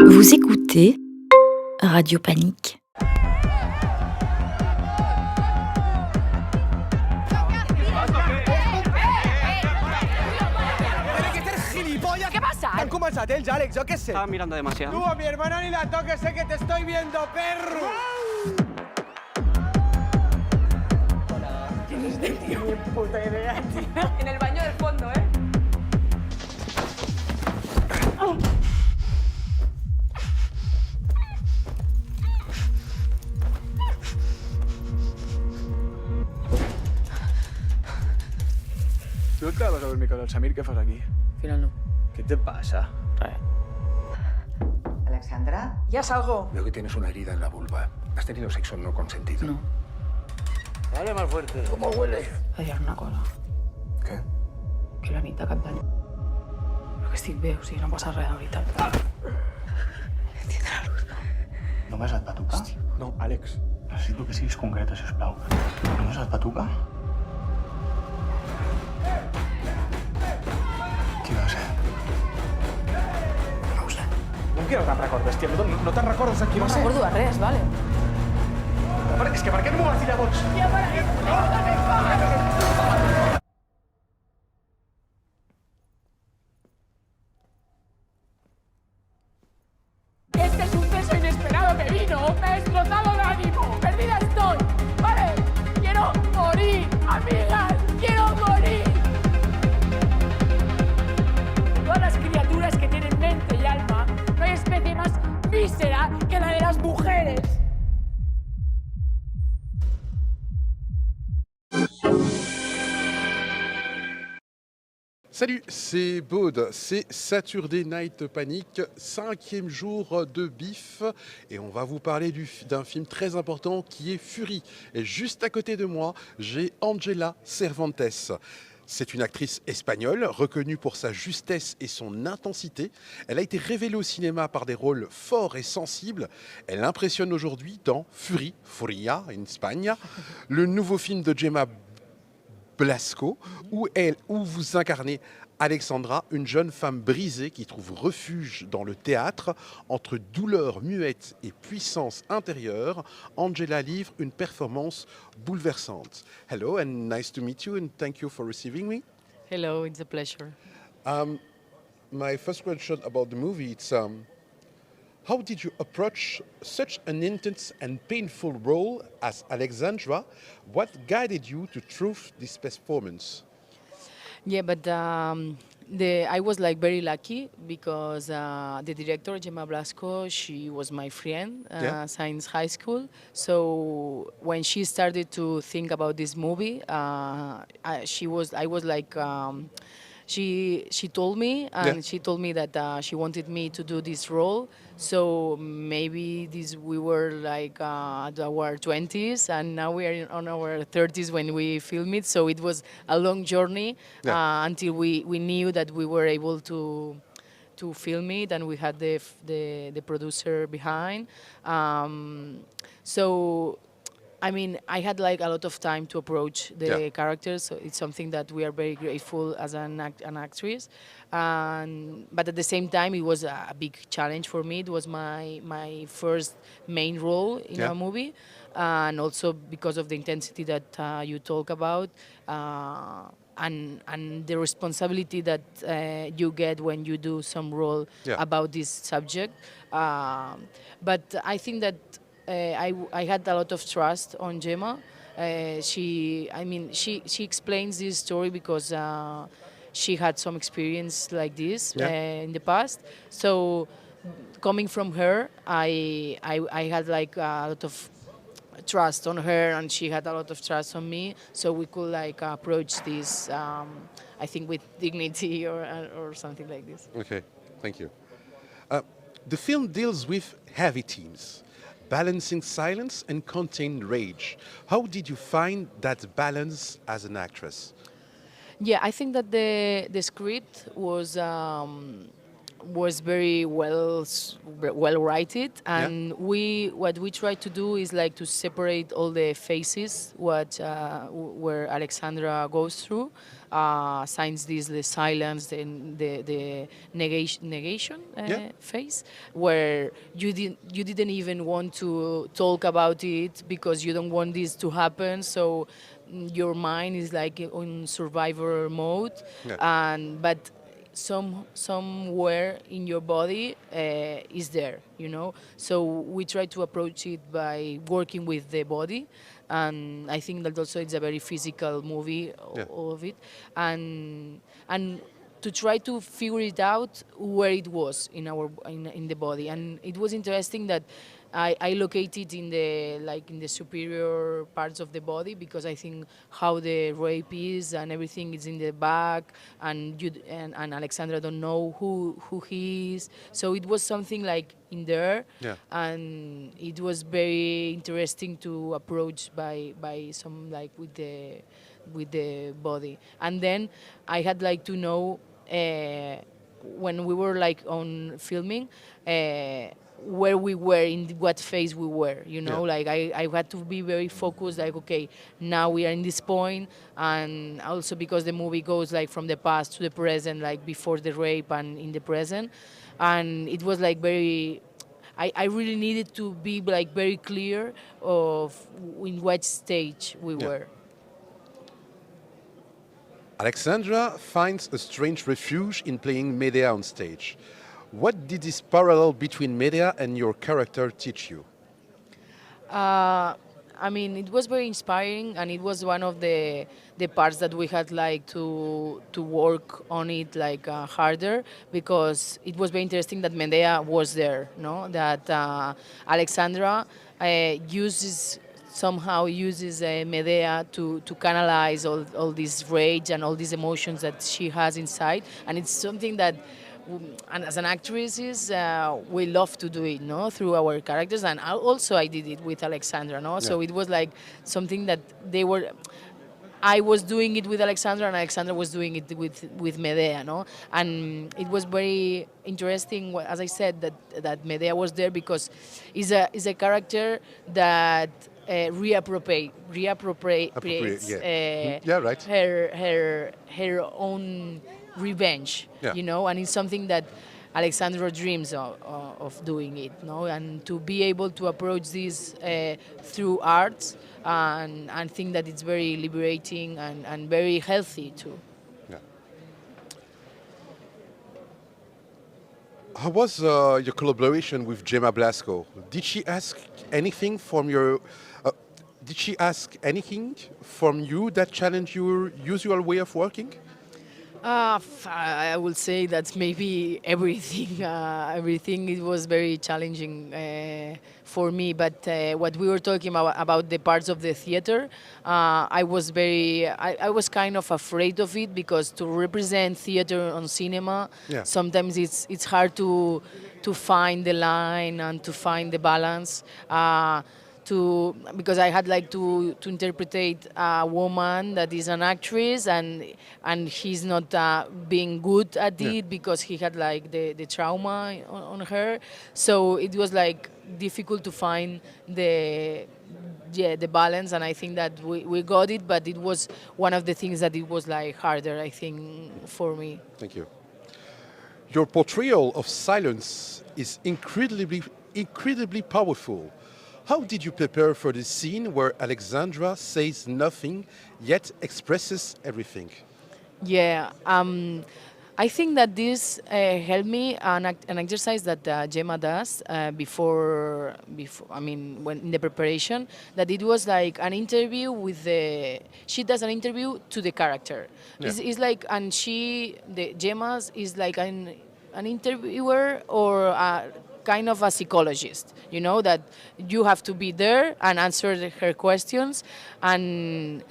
Vous écoutez Radio Panique. ¿Qué pasa? ¿Han començat ells, Àlex? Jo què sé. Estaba mirando demasiado. Tú a mi hermana ni la toques, sé que te estoy viendo, perro. ¿Quién es este tío? Ni puta idea, tío. En el baño del fondo, ¿eh? ¿Tú te vas a dormir con el Samir? ¿Qué fas aquí? Al final no. ¿Qué te pasa? Alexandra, Ya salgo. Veo que tienes una herida en la vulva. ¿Has tenido sexo no consentido? No. Habla más fuerte. ¿Cómo huele? Ayer una cosa. Què? Que la nit de cap d'any. Però que estic bé, o sigui, no em passa res, de veritat. Tindrà la luz. Només et va tocar? No, Àlex. Necessito que siguis concreta, sisplau. Només et va tocar? Qui va ser? No ho sé. Com que no te'n recordes, tia? No te'n recordes de qui va ser? Recordo de res, vale? És que per què no m'ho vas dir llavors? Este suceso inesperado me vino, me ha destrozado el ánimo. Perdida estoy, ¿vale? Quiero morir, amigas, quiero morir. Todas las criaturas que tienen mente y alma, no hay especie más mísera que la de las mujeres. Salut, c'est Baude, c'est Saturday Night Panic, 5e jour de bif et on va vous parler d'un film très important qui est Furia. Et juste à côté de moi, j'ai Angela Cervantes. C'est une actrice espagnole, reconnue pour sa justesse et son intensité. Elle a été révélée au cinéma par des rôles forts et sensibles. Elle impressionne aujourd'hui dans Furia en Espagne, le nouveau film de Gemma Blasco, où vous incarnez Alexandra, une jeune femme brisée qui trouve refuge dans le théâtre. Entre douleur, muette et puissance intérieure, Angela livre une performance bouleversante. Hello and nice to meet you and thank you for receiving me. Hello, it's a pleasure. My first question about the movie, it's how did you approach such an intense and painful role as Alexandra? What guided you to choose this performance? Yeah, but I was like very lucky because the director Gemma Blasco, she was my friend since high school. So when she started to think about this movie, I was like. She told me, and she told me that she wanted me to do this role. So maybe we were like at our 20s, and now we are on our 30s when we film it. So it was a long journey until we knew that we were able to film it, and we had the producer behind. So I mean, I had like a lot of time to approach the characters, so it's something that we are very grateful as an actress. But at the same time, it was a big challenge for me. It was my first main role in a movie, and also because of the intensity that you talk about, and the responsibility that you get when you do some role about this subject. But I think that I had a lot of trust on Gemma. She explains this story because she had some experience like this in the past. So coming from her, I had like a lot of trust on her, and she had a lot of trust on me. So we could like approach this, I think, with dignity or something like this. Okay, thank you. The film deals with heavy themes. Balancing silence and contained rage. How did you find that balance as an actress? Yeah, I think that the script was was very well written, and what we try to do is like to separate all the phases where Alexandra goes through. Signs this the silence, the negation phase, where you didn't even want to talk about it because you don't want this to happen. So your mind is like on survivor mode, but somewhere in your body is there, So we try to approach it by working with the body, and I think that also it's a very physical movie, all of it, and to try to figure it out where it was in the body, and it was interesting that I located in the superior parts of the body, because I think how the rape is and everything is in the back, and Alexandra don't know who he is, so it was something like in there, and it was very interesting to approach by some like with the body, and then I had like to know when we were like on filming. Where we were, in what phase we were, like I had to be very focused, like, okay, now we are in this point, and also because the movie goes like from the past to the present, like before the rape and in the present, and it was like I really needed to be like very clear of in what stage we were. Alexandra finds a strange refuge in playing Medea on stage. What did this parallel between Medea and your character teach you? I mean, it was very inspiring, and it was one of the parts that we had like to work on it like harder, because it was very interesting that Medea was there, no? That Alexandra somehow uses Medea to canalize all this rage and all these emotions that she has inside, and it's something that. And as an actress, we love to do it, through our characters, and also I did it with Alexandra, So it was like something that I was doing it with Alexandra, and Alexandra was doing it with Medea, And it was very interesting, as I said, that Medea was there, because is a character that reappropriates her own revenge, and it's something that Alexandra dreams of doing it, and to be able to approach this through arts, and think that it's very liberating and very healthy too. Yeah. How was your collaboration with Gemma Blasco? Did she ask anything from you that challenged your usual way of working? I will say that maybe everything. Everything it was very challenging for me. But what we were talking about the parts of the theater, I was kind of afraid of it, because to represent theater on cinema, sometimes it's hard to find the line and to find the balance. Because I had like to interpret a woman that is an actress, and he's not being good at it, because he had like the trauma on her, so it was like difficult to find the balance, and I think that we got it, but it was one of the things that it was like harder, I think, for me. Thank you. Your portrayal of silence is incredibly powerful. How did you prepare for the scene where Alexandra says nothing yet expresses everything? Yeah, I think that this helped me, an exercise that Gemma does before when in the preparation, that it was like an interview she does an interview to the character. Yeah. It's like, and Gemma's is like an interviewer or kind of a psychologist, that you have to be there and answer her questions, and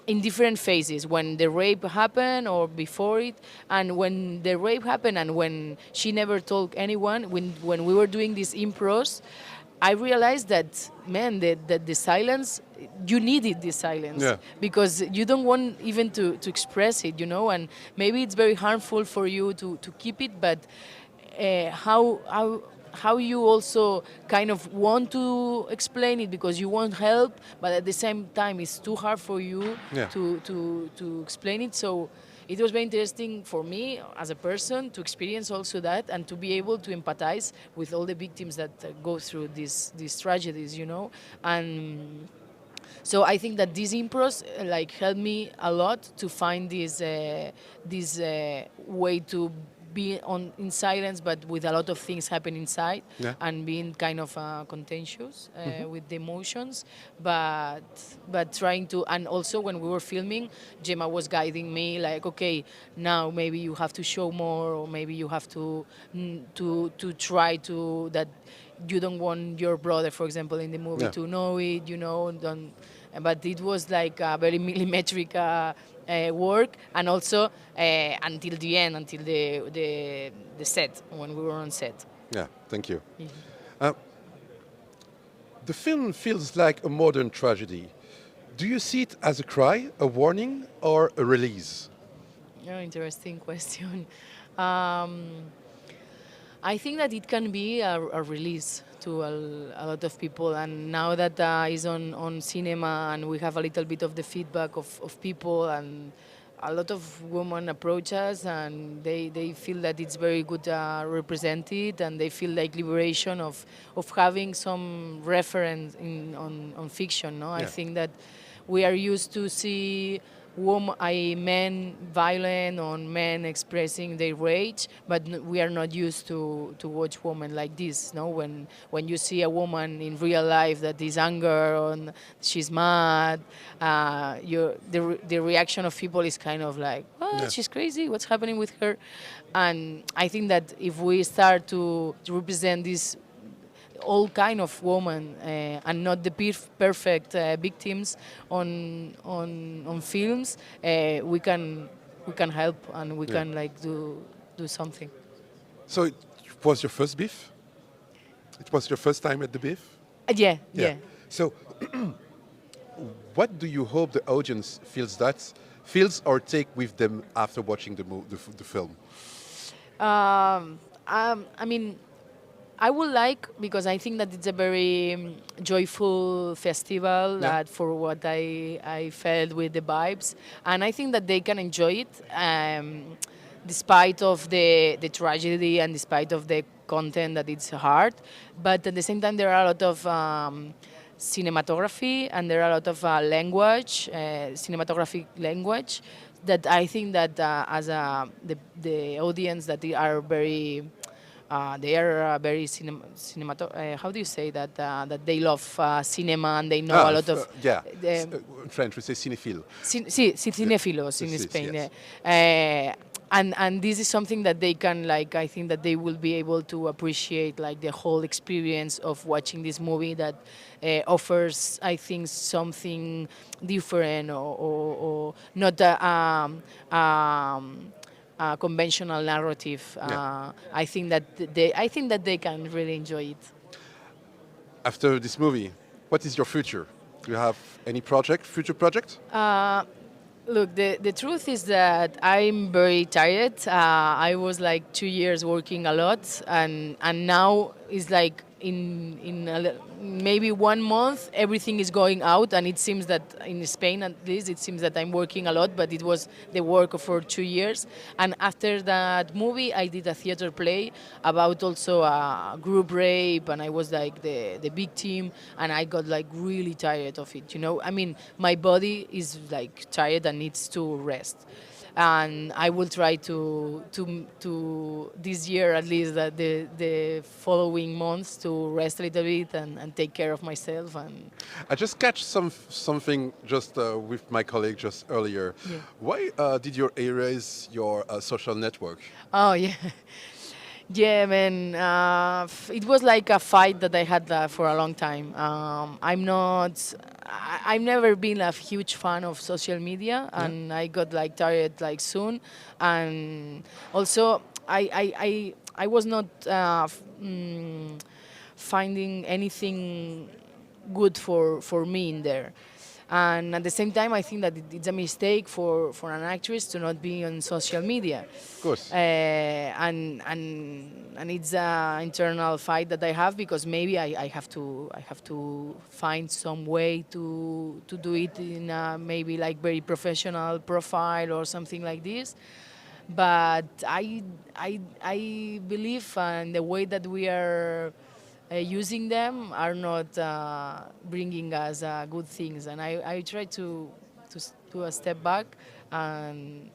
in different phases, when the rape happened or before it, and when the rape happened and when she never told anyone, when we were doing these impros, I realized that, man, that the silence, you needed the silence. Yeah. Because you don't want even to express it, and maybe it's very harmful for you to keep it, but how you also kind of want to explain it because you want help, but at the same time it's too hard for you Yeah. to explain it. So it was very interesting for me as a person to experience also that and to be able to empathize with all the victims that go through these tragedies, and so I think that these impros helped me a lot to find this way to be in silence, but with a lot of things happening inside, Yeah. and being kind of contentious with the emotions, but trying to. And also when we were filming, Gemma was guiding me, like, okay, now maybe you have to show more, or maybe you have to try to that. You don't want your brother, for example, in the movie Yeah. to know it, don't. But it was like a very millimetric work, and also until the end, until the set, when we were on set. Yeah, thank you. Mhm. The film feels like a modern tragedy. Do you see it as a cry, a warning, or a release? Oh, interesting question. I think that it can be a release to a lot of people, and now that is on cinema, and we have a little bit of the feedback of people, and a lot of women approach us, and they feel that it's very good represented, and they feel like liberation of having some reference on fiction. No, I Yeah. think that we are used to see men violent, or men expressing their rage, but we are not used to watch women like this. No, when you see a woman in real life that is anger, or she's mad, the reaction of people is kind of like, oh, Yeah. she's crazy. What's happening with her? And I think that if we start to represent this all kind of women and not the perfect victims on films, we can help, and we Yeah. can do something. So it was your first beef? It was your first time at the beef? Yeah, yeah. So what do you hope the audience feels or take with them after watching the film? I mean, I would like, because I think that it's a very joyful festival, Yeah. for what I felt with the vibes, and I think that they can enjoy it, despite of the tragedy and despite of the content that it's hard, but at the same time there are a lot of cinematography, and there are a lot of cinematographic language, that I think that as the audience that they are very how do you say that? That they love cinema, and they know a lot of. In French we say cinéphile. Sí, cinéfilos in Yes, Spain. yes. And this is something that they can, I think that they will be able to appreciate, the whole experience of watching this movie that offers, I think, something different, or not a conventional narrative. Yeah. I think that they can really enjoy it. After this movie, what is your future? Do you have any future project? Look, the truth is that I'm very tired. I was 2 years working a lot, and now it's in maybe 1 month everything is going out, and it seems that in Spain, at least, it seems that I'm working a lot, but it was the work for 2 years. And after that movie, I did a theater play about also a group rape, and I was the victim, and I got really tired of it. I mean, my body is tired and needs to rest. And I will try to this year, at least, that the following months, to rest a little bit and take care of myself. And I just catch something just with my colleague just earlier. Yeah. Why did you erase your social network? Oh, yeah. Yeah, man. It was like a fight that I had for a long time. I've never been a huge fan of social media, and I got tired soon. And also, I was not finding anything good for me in there. And at the same time, I think that it's a mistake for an actress to not be on social media. Of course. And it's an internal fight that I have, because maybe I have to find some way to do it in a maybe like very professional profile or something like this. But I believe in the way that we are using them are not bringing us good things, and I try to do a step back. And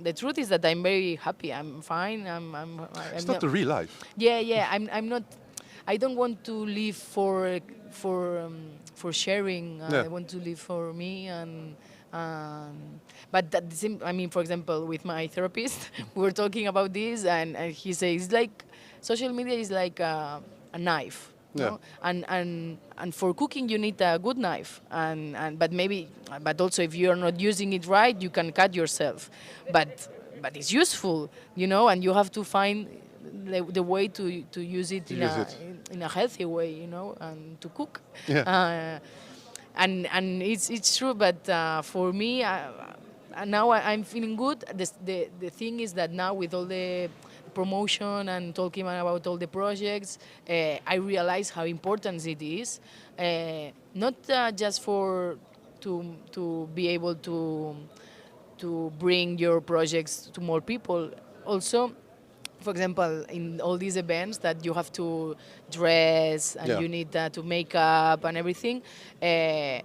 the truth is that I'm very happy. I'm fine. It's not the real life. Yeah. I'm not. I don't want to live for sharing. I want to live for me and. But at the same, I mean, for example, with my therapist, we were talking about this, and he says like social media is like a knife. Yeah. No? And for cooking you need a good knife, but also if you are not using it right, you can cut yourself. But it's useful, and you have to find the way to use it in a healthy way, and to cook. Yeah. And it's true, but for me, now I'm feeling good. The thing is that now with all the promotion and talking about all the projects, I realize how important it is, not just to be able to bring your projects to more people. Also, for example, in all these events that you have to dress and you need to make up and everything, they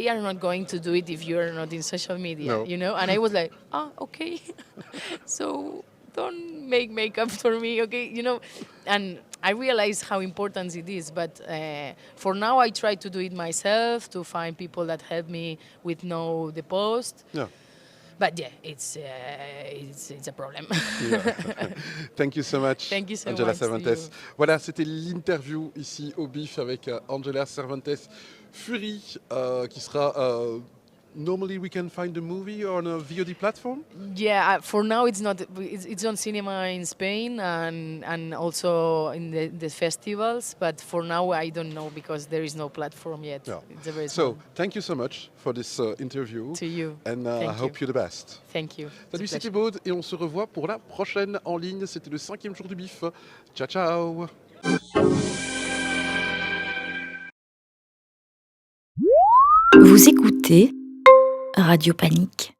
are not going to do it if you are not in social media, And I was like, okay, so don't make makeup for me, okay, And I realize how important it is, but for now I try to do it myself, to find people that help me with the post. Yeah. But yeah, it's a problem. Thank you so much, Thank you so Angela much Cervantes. Voilà, c'était l'interview ici au BIF avec Angela Cervantes. Furia, qui sera... normally we can find the movie on a VOD platform? Yeah, for now it's not. It's on cinema in Spain and also in the festivals. But for now I don't know, because there is no platform yet. No. It's a very So, small. thank you so much for this interview. To you. And I hope you're the best. Thank you. Salut, c'était Maud et on se revoit pour la prochaine en ligne. C'était le 5e jour du BIF. Ciao, ciao. Vous écoutez Radio Panique.